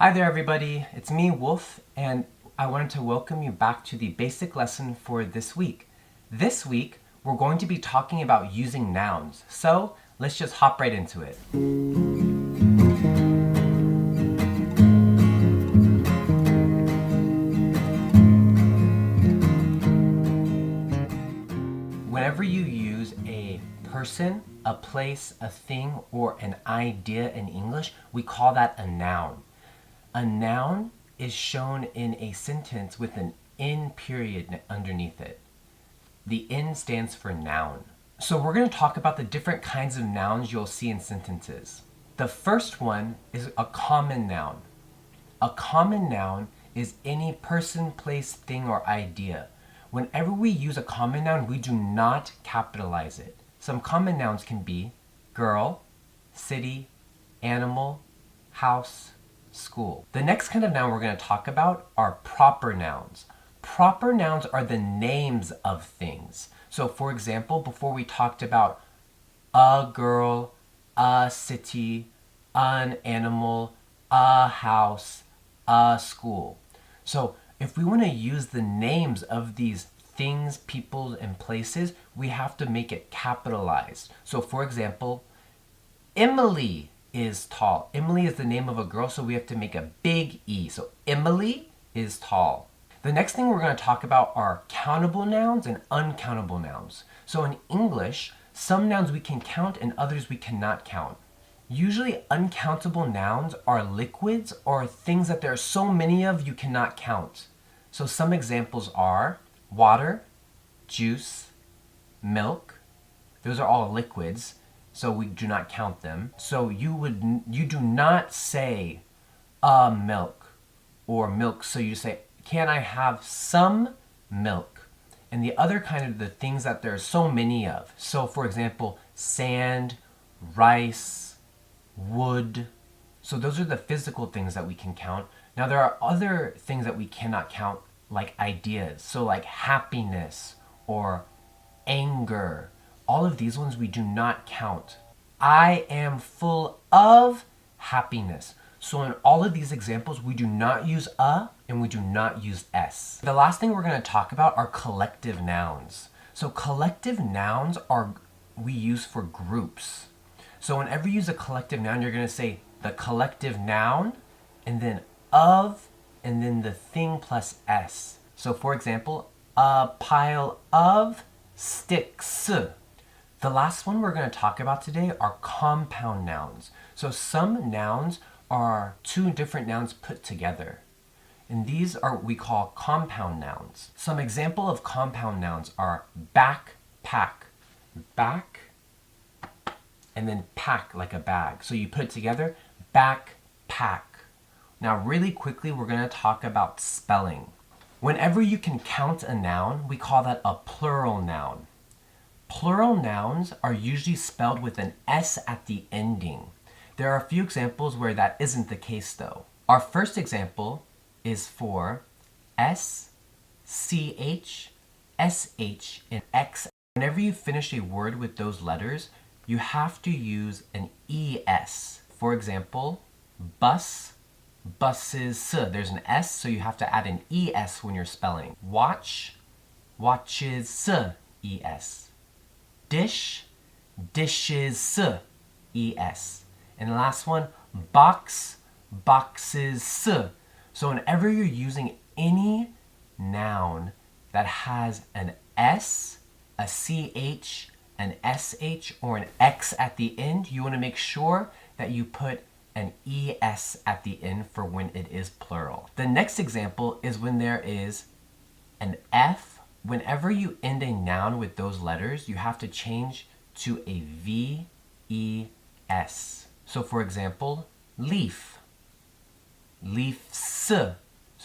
Hi there everybody, it's me Wolfe, and I wanted to welcome you back to the basic lesson for this week. This week, we're going to be talking about using nouns, so let's just hop right into it. Whenever you use a person, a place, a thing, or an idea in English, we call that a noun. A noun is shown in a sentence with an in period underneath it. The in stands for noun. So we're going to talk about the different kinds of nouns you'll see in sentences. The first one is a common noun. A common noun is any person, place, thing, or idea. Whenever we use a common noun, we do not capitalize it. Some common nouns can be girl, city, animal, house, school. The next kind of noun we're going to talk about are proper nouns. Proper nouns are the names of things. So for example, before we talked about a girl, a city, an animal, a house, a school. So if we want to use the names of these things, people, and places, we have to make it capitalized. So for example, Emily is tall. Emily is the name of a girl, so we have to make a big E. So Emily is tall. The next thing we're going to talk about are countable nouns and uncountable nouns. So in English, some nouns we can count and others we cannot count. Usually uncountable nouns are liquids or things that there are so many of you cannot count. So some examples are water, juice, milk. Those are all liquids, so we do not count them. So you do not say a milk or milk. So you say, can I have some milk? And the other kind of the things that there are so many of. So for example, sand, rice, wood. So those are the physical things that we can count. Now there are other things that we cannot count, like ideas. So like happiness or anger. All of these ones we do not count. I am full of happiness. So in all of these examples, we do not use a and we do not use s. The last thing we're going to talk about are collective nouns. So collective nouns are we use for groups. So whenever you use a collective noun, you're going to say the collective noun and then of and then the thing plus s. So for example, a pile of sticks. The last one we're going to talk about today are compound nouns. So some nouns are two different nouns put together. And these are what we call compound nouns. Some example of compound nouns are backpack. Back and then pack like a bag. So you put it together, backpack. Now really quickly we're going to talk about spelling. Whenever you can count a noun, we call that a plural noun. Plural nouns are usually spelled with an S at the ending. There are a few examples where that isn't the case though. Our first example is for S, CH, SH, and X. Whenever you finish a word with those letters, you have to use an ES. For example, bus, buses. There's an S, so you have to add an ES when you're spelling. Watch, watches, ES. Dish, dishes, ES. And the last one, box, boxes. So whenever you're using any noun that has an S, a CH, an SH, or an X at the end, you want to make sure that you put an ES at the end for when it is plural. The next example is when there is an F. Whenever you end a noun with those letters, you have to change to a VES. So for example, leaf, leafs. So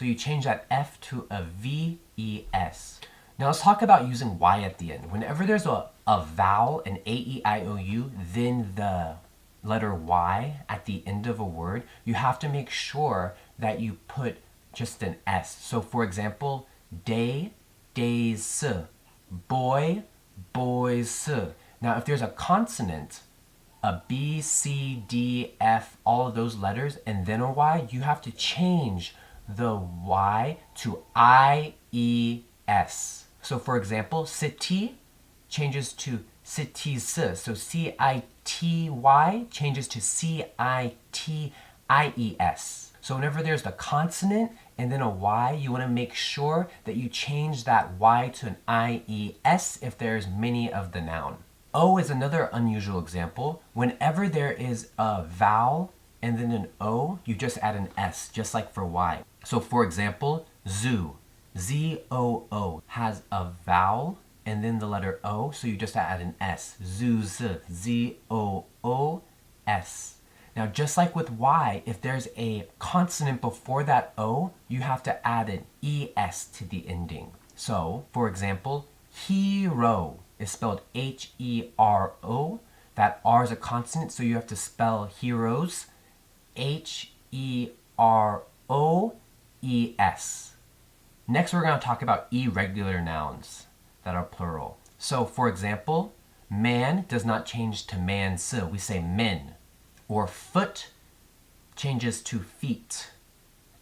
you change that F to a VES. Now let's talk about using Y at the end. Whenever there's a vowel, an A-E-I-O-U, then the letter Y at the end of a word, you have to make sure that you put just an S. So for example, day, days, boy, boys. Now if there's a consonant, a B, C, D, F, all of those letters, and then a Y, you have to change the Y to I, E, S. So for example, city changes to cities. So C-I-T-Y changes to C-I-T-I-E-S. So whenever there's the consonant and then a Y, you want to make sure that you change that Y to an I-E-S if there's many of the noun. O is another unusual example. Whenever there is a vowel and then an O, you just add an S, just like for Y. So for example, zoo, Z-O-O, has a vowel and then the letter O, so you just add an S. Zoos, Z-O-O-S. Now, just like with Y, if there's a consonant before that O, you have to add an ES to the ending. So, for example, hero is spelled H-E-R-O. That R is a consonant, so you have to spell heroes H-E-R-O-E-S. Next, we're going to talk about irregular nouns that are plural. So, for example, man does not change to mans. We say men. Or foot changes to feet.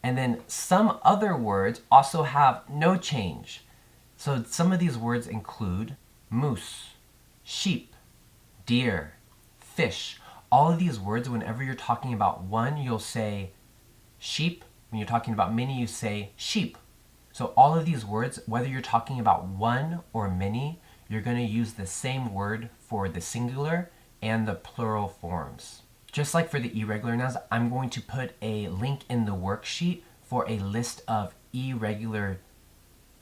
And then some other words also have no change. So some of these words include moose, sheep, deer, fish. All of these words, whenever you're talking about one, you'll say sheep. When you're talking about many, you say sheep. So all of these words, whether you're talking about one or many, you're going to use the same word for the singular and the plural forms. Just like for the irregular nouns, I'm going to put a link in the worksheet for a list of irregular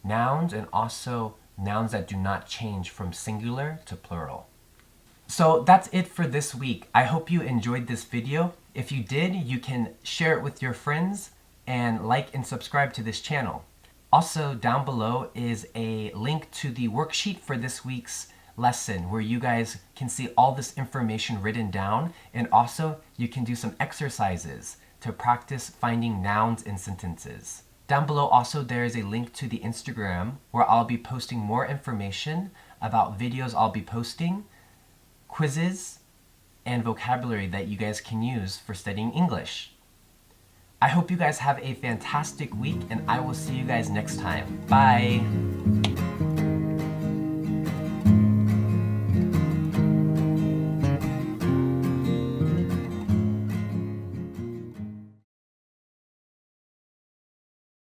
nouns and also nouns that do not change from singular to plural. So that's it for this week. I hope you enjoyed this video. If you did, you can share it with your friends and like and subscribe to this channel. Also, down below is a link to the worksheet for this week's lesson where you guys can see all this information written down, and also you can do some exercises to practice finding nouns in sentences. Down below also there is a link to the Instagram where I'll be posting more information about videos I'll be posting, quizzes, and vocabulary that you guys can use for studying English. I hope you guys have a fantastic week, and I will see you guys next time. Bye!